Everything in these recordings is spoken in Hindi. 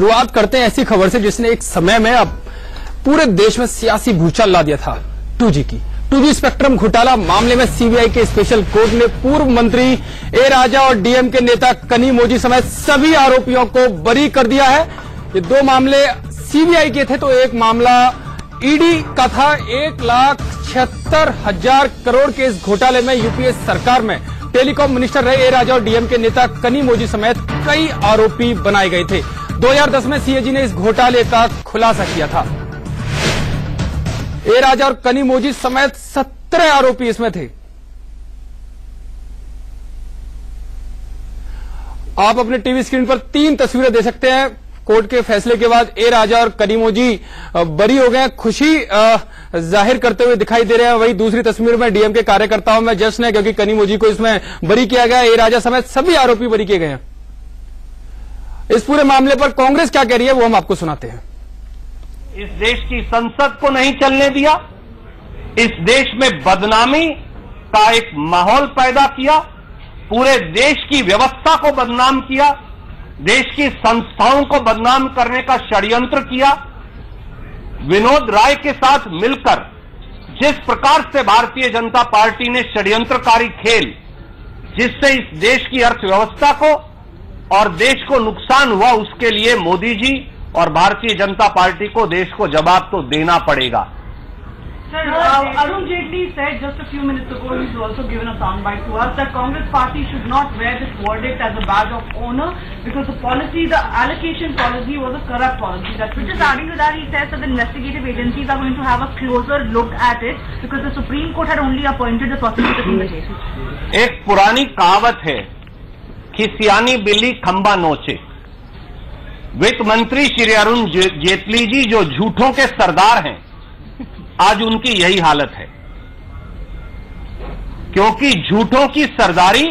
शुरुआत करते हैं ऐसी खबर से जिसने एक समय में अब पूरे देश में सियासी भूचाल ला दिया था। 2G की 2G स्पेक्ट्रम घोटाला मामले में सीबीआई के स्पेशल कोर्ट ने पूर्व मंत्री ए राजा और डीएमके नेता कनिमोझी समेत सभी आरोपियों को बरी कर दिया है। ये दो मामले सीबीआई के थे तो एक मामला ईडी का था। 1,76,000 करोड़ के इस घोटाले में यूपीए सरकार में टेलीकॉम मिनिस्टर रहे ए राजा और डीएमके नेता कनिमोझी समेत कई आरोपी बनाए गए थे। 2010 में सीएजी ने इस घोटाले का खुलासा किया था। ए राजा और कनिमोझी समेत 17 आरोपी इसमें थे। आप अपने टीवी स्क्रीन पर 3 तस्वीरें दे सकते हैं। कोर्ट के फैसले के बाद ए राजा और कनिमोझी बरी हो गए, खुशी जाहिर करते हुए दिखाई दे रहे हैं। वही दूसरी तस्वीर में डीएमके कार्यकर्ताओं में जश्न है क्योंकि कनिमोझी को इसमें बरी किया गया। ए राजा समेत सभी आरोपी बरी किए गए हैं। इस पूरे मामले पर कांग्रेस क्या कह रही है वो हम आपको सुनाते हैं। इस देश की संसद को नहीं चलने दिया, इस देश में बदनामी का एक माहौल पैदा किया, पूरे देश की व्यवस्था को बदनाम किया, देश की संस्थाओं को बदनाम करने का षड्यंत्र किया। विनोद राय के साथ मिलकर जिस प्रकार से भारतीय जनता पार्टी ने षड्यंत्रकारी खेल, जिससे इस देश की अर्थव्यवस्था को और देश को नुकसान हुआ, उसके लिए मोदी जी और भारतीय जनता पार्टी को देश को जवाब तो देना पड़ेगा। Sir, Arun Jaitley said just a few minutes ago, he's also given a soundbite to us, that Congress party should not wear this verdict as a badge of honor because the policy, the allocation policy was a corrupt policy. Just adding to that, he says that the investigative agencies are going to have a closer look at it because the Supreme Court had only appointed the prosecutor in the case. एक पुरानी कहावत है कि सियानी बिल्ली खंबा नोचे। वित्त मंत्री श्री अरुण जेटली जी जो झूठों के सरदार हैं, आज उनकी यही हालत है क्योंकि झूठों की सरदारी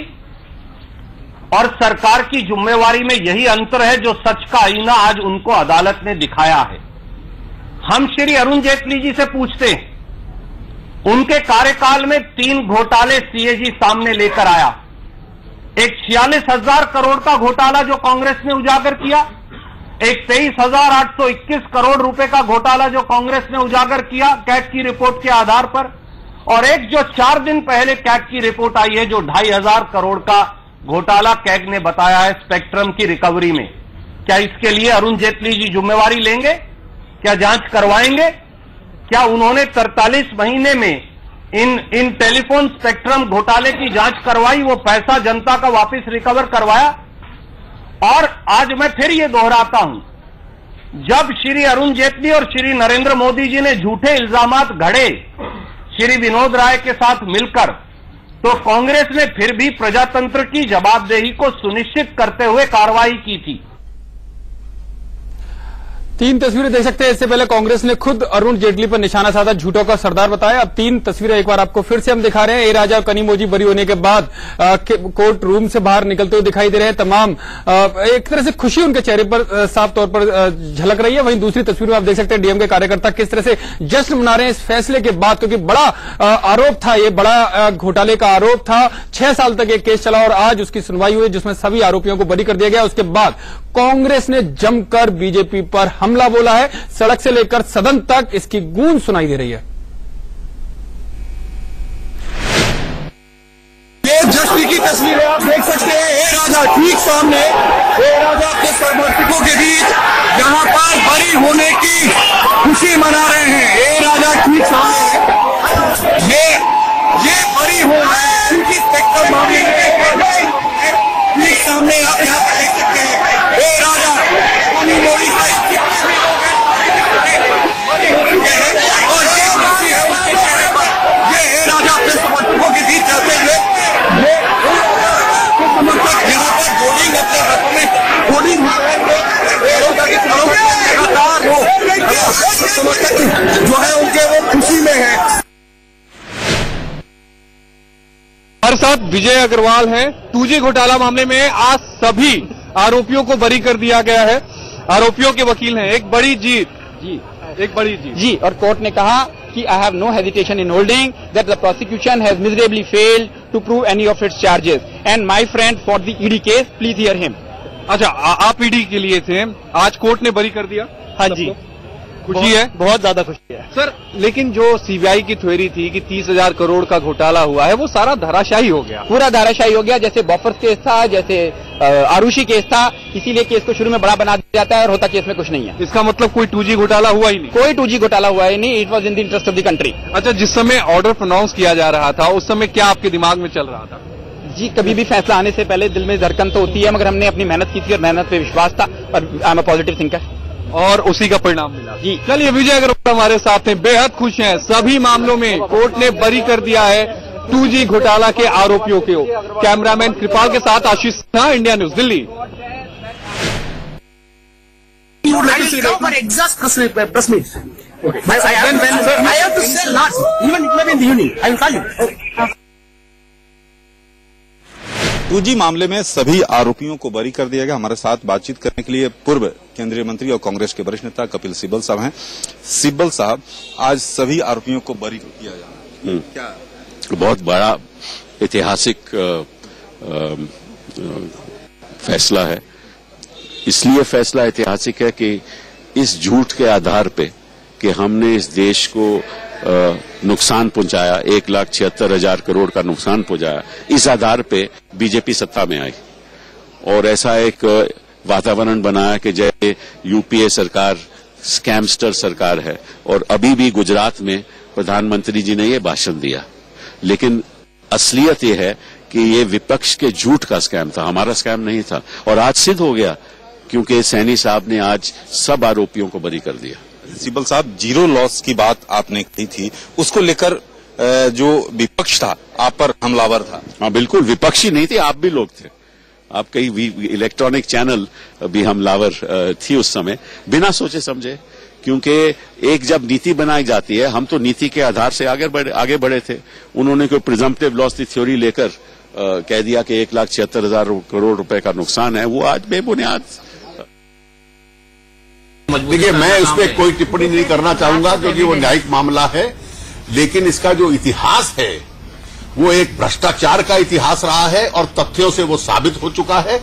और सरकार की जिम्मेवारी में यही अंतर है जो सच का आईना आज उनको अदालत ने दिखाया है। हम श्री अरुण जेटली जी से पूछते हैं, उनके कार्यकाल में 3 घोटाले सीएजी सामने लेकर आया। एक 46,000 करोड़ का घोटाला जो कांग्रेस ने उजागर किया, एक 23,821 करोड़ रुपए का घोटाला जो कांग्रेस ने उजागर किया कैग की रिपोर्ट के आधार पर, और एक जो 4 दिन पहले कैग की रिपोर्ट आई है जो 2,500 करोड़ का घोटाला कैग ने बताया है स्पेक्ट्रम की रिकवरी में। क्या इसके लिए अरुण जेटली जी जिम्मेवारी लेंगे? क्या जांच करवाएंगे? क्या उन्होंने 43 महीने में इन टेलीफोन स्पेक्ट्रम घोटाले की जांच करवाई, वो पैसा जनता का वापस रिकवर करवाया? और आज मैं फिर ये दोहराता हूं, जब श्री अरुण जेटली और श्री नरेंद्र मोदी जी ने झूठे इल्जामात घड़े श्री विनोद राय के साथ मिलकर, तो कांग्रेस ने फिर भी प्रजातंत्र की जवाबदेही को सुनिश्चित करते हुए कार्रवाई की थी। 3 तस्वीरें देख सकते हैं। इससे पहले कांग्रेस ने खुद अरुण जेटली पर निशाना साधा, झूठों का सरदार बताया। अब 3 तस्वीरें एक बार आपको फिर से हम दिखा रहे हैं। ए राजा और कनिमोझी बरी होने के बाद कोर्ट रूम से बाहर निकलते हुए दिखाई दे रहे हैं। तमाम एक तरह से खुशी उनके चेहरे पर साफ तौर पर झलक रही है। वहीं दूसरी तस्वीर में आप देख सकते हैं डीएमके कार्यकर्ता किस तरह से जश्न मना रहे हैं इस फैसले के बाद, क्योंकि बड़ा आरोप था, ये बड़ा घोटाले का आरोप था। 6 साल तक एक केस चला और आज उसकी सुनवाई हुई जिसमें सभी आरोपियों को बरी कर दिया गया। उसके बाद कांग्रेस ने जमकर बीजेपी पर हमला बोला है। सड़क से लेकर सदन तक इसकी गूंज सुनाई दे रही है। ये जश्न की तस्वीरें आप देख सकते हैं। ए राजा ठीक सामने, ए राजा के समर्थकों के बीच यहां पर बरी होने की खुशी मना रहे हैं। ए राजा ठीक सामने, ये बरी हो रहे हैं उनकी स्पेक्ट्रम मामले में। ठीक सामने आप यहां पर देख सकते हैं ए राजा कनिमोझी का और ये राजा अपने समर्थकों के बीच चलते हुए समर्थक यहाँ पर बोर्डिंग अपने हाथों में बोर्डिंग लगातार हो समर्थक जो है उनके वो खुशी में है। हमारे साथ विजय अग्रवाल हैं। 2G घोटाला मामले में आज सभी आरोपियों को बरी कर दिया गया है। आरोपियों के वकील हैं। एक बड़ी जीत जी। और कोर्ट ने कहा कि I have no hesitation in holding that the prosecution has miserably failed to prove any of its charges and my friend for the ED case, please hear him. अच्छा, आप ईडी के लिए थे, आज कोर्ट ने बरी कर दिया? हाँ जी, खुशी है, बहुत ज्यादा खुशी है सर। लेकिन जो सीबीआई की थ्योरी थी कि 30,000 करोड़ का घोटाला हुआ है, वो सारा धराशायी हो गया। पूरा धाराशायी हो गया। जैसे बॉफर्स केस था, जैसे आरुषि केस था, इसीलिए केस को शुरू में बड़ा बना दिया जाता है और होता केस में कुछ नहीं है। इसका मतलब कोई 2G घोटाला हुआ ही नहीं? कोई 2G घोटाला हुआ ही नहीं। It was in the interest of the country. अच्छा, जिस समय ऑर्डर प्रोनाउंस किया जा रहा था, उस समय क्या आपके दिमाग में चल रहा था? जी, कभी भी फैसला आने से पहले दिल में धड़कन तो होती है, मगर हमने अपनी मेहनत की थी और मेहनत पे विश्वास था और I am a positive thinker, और उसी का परिणाम मिला। जी, चलिए, विजय अग्रवाल हमारे साथ हैं, बेहद खुश हैं। सभी मामलों में कोर्ट ने बरी कर दिया है 2G घोटाला के आरोपियों को। कैमरामैन कृपाल के साथ Ashish Sinha, India News, Delhi. press meet. Okay. I have to say last, even maybe in the evening. I will call you. Okay. 2G मामले में सभी आरोपियों को बरी कर दिया गया। हमारे साथ बातचीत करने के लिए पूर्व केंद्रीय मंत्री और कांग्रेस के वरिष्ठ नेता कपिल सिब्बल साहब हैं। सिब्बल साहब, आज सभी आरोपियों को बरी किया जा रहा है, क्या बहुत बड़ा ऐतिहासिक फैसला है। इसलिए फैसला ऐतिहासिक है कि इस झूठ के आधार पे कि हमने इस देश को नुकसान पहुंचाया, 1,76,000 करोड़ का नुकसान पहुंचाया, इस आधार पे बीजेपी सत्ता में आई और ऐसा एक वातावरण बनाया कि जैसे यूपीए सरकार स्कैमस्टर सरकार है। और अभी भी गुजरात में प्रधानमंत्री जी ने ये भाषण दिया, लेकिन असलियत ये है कि ये विपक्ष के झूठ का स्कैम था, हमारा स्कैम नहीं था। और आज सिद्ध हो गया क्योंकि सैनी साहब ने आज सब आरोपियों को बरी कर दिया। सिब्बल साहब, जीरो लॉस की बात आपने कही थी, उसको लेकर जो विपक्ष था आप पर हमलावर था। हाँ, बिल्कुल, विपक्षी नहीं थे, आप भी लोग थे। आप कई इलेक्ट्रॉनिक चैनल भी हमलावर थी उस समय, बिना सोचे समझे, क्योंकि एक जब नीति बनाई जाती है, हम तो नीति के आधार से आगे बढ़े थे। उन्होंने कोई प्रिजम्पटिव लॉस की थ्योरी लेकर कह दिया कि 1,76,000 करोड़ रुपए का नुकसान है, वो आज बेबुनियाद। देखिए, मैं उस पर कोई टिप्पणी नहीं करना चाहूंगा क्योंकि वो न्यायिक मामला है, लेकिन इसका जो इतिहास है वो एक भ्रष्टाचार का इतिहास रहा है और तथ्यों से वो साबित हो चुका है।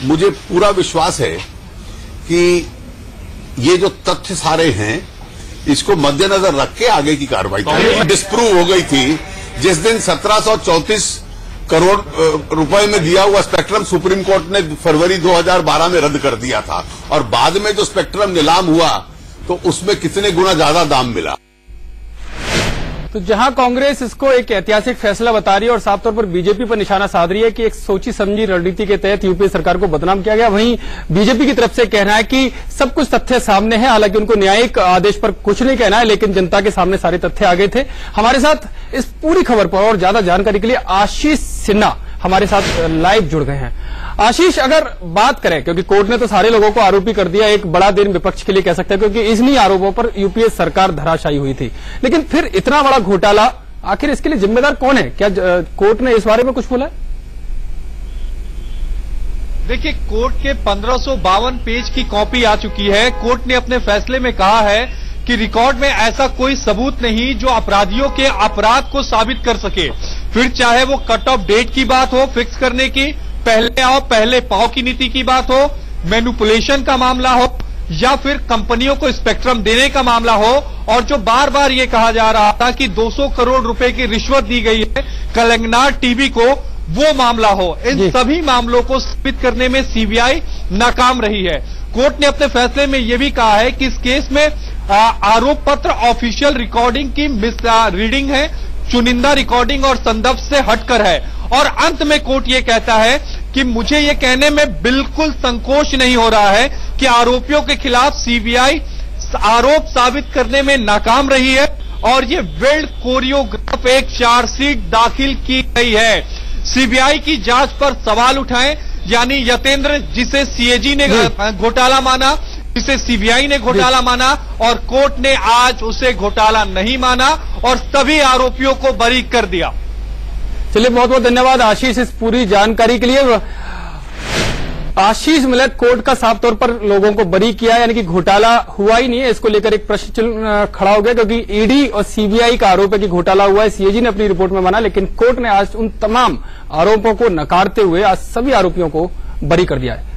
मुझे पूरा विश्वास है कि ये जो तथ्य सारे हैं इसको मद्देनजर रख के आगे की कार्रवाई डिस्प्रूव हो गई थी। जिस दिन 1734 करोड़ रुपए में दिया हुआ स्पेक्ट्रम सुप्रीम कोर्ट ने फरवरी 2012 में रद्द कर दिया था और बाद में जो स्पेक्ट्रम नीलाम हुआ तो उसमें कितने गुना ज्यादा दाम मिला। तो जहां कांग्रेस इसको एक ऐतिहासिक फैसला बता रही है और साफ तौर पर बीजेपी पर निशाना साध रही है कि एक सोची समझी रणनीति के तहत यूपीए सरकार को बदनाम किया गया, वहीं बीजेपी की तरफ से कहना है कि सब कुछ तथ्य सामने है। हालांकि उनको न्यायिक आदेश पर कुछ नहीं कहना है, लेकिन जनता के सामने सारे तथ्य आ गए थे। हमारे साथ इस पूरी खबर पर और ज्यादा जानकारी के लिए आशीष सिन्हा हमारे साथ लाइव जुड़ गए हैं। आशीष, अगर बात करें, क्योंकि कोर्ट ने तो सारे लोगों को आरोपी कर दिया, एक बड़ा दिन विपक्ष के लिए कह सकते हैं, क्योंकि इन्हीं आरोपों पर यूपीए सरकार धराशायी हुई थी, लेकिन फिर इतना बड़ा घोटाला, आखिर इसके लिए जिम्मेदार कौन है? क्या कोर्ट ने इस बारे में कुछ बोला है? देखिए, कोर्ट के 1552 पेज की कॉपी आ चुकी है। कोर्ट ने अपने फैसले में कहा है कि रिकॉर्ड में ऐसा कोई सबूत नहीं जो अपराधियों के अपराध को साबित कर सके। फिर चाहे वो कट ऑफ डेट की बात हो फिक्स करने की, पहले आओ पहले पाओ की नीति की बात हो, मैनिपुलेशन का मामला हो, या फिर कंपनियों को स्पेक्ट्रम देने का मामला हो, और जो बार बार ये कहा जा रहा था कि 200 करोड़ रुपए की रिश्वत दी गई है कलंगनार टीवी को, वो मामला हो। इन सभी मामलों को साबित करने में सीबीआई नाकाम रही है। कोर्ट ने अपने फैसले में यह भी कहा है कि इस केस में आरोप पत्र ऑफिशियल रिकॉर्डिंग की मिस रीडिंग है, चुनिंदा रिकॉर्डिंग और संदर्भ से हटकर है। और अंत में कोर्ट ये कहता है कि मुझे ये कहने में बिल्कुल संकोच नहीं हो रहा है कि आरोपियों के खिलाफ सीबीआई आरोप साबित करने में नाकाम रही है और ये वेल कोरियोग्राफ एक चार्जशीट दाखिल की गई है। सीबीआई की जांच पर सवाल उठाएं, यानी यतेंद्र जिसे सीएजी ने घोटाला माना, जिसे सीबीआई ने घोटाला माना, और कोर्ट ने आज उसे घोटाला नहीं माना और सभी आरोपियों को बरी कर दिया। चलिए, बहुत बहुत धन्यवाद आशीष इस पूरी जानकारी के लिए। आशीष मिलत, कोर्ट का साफ तौर पर लोगों को बरी किया, यानी कि घोटाला हुआ ही नहीं है, इसको लेकर एक प्रश्न खड़ा हो गया, क्योंकि ईडी और सीबीआई का आरोप है कि घोटाला हुआ है। सीएजी ने अपनी रिपोर्ट में माना, लेकिन कोर्ट ने आज उन तमाम आरोपों को नकारते हुए आज सभी आरोपियों को बरी कर दिया है।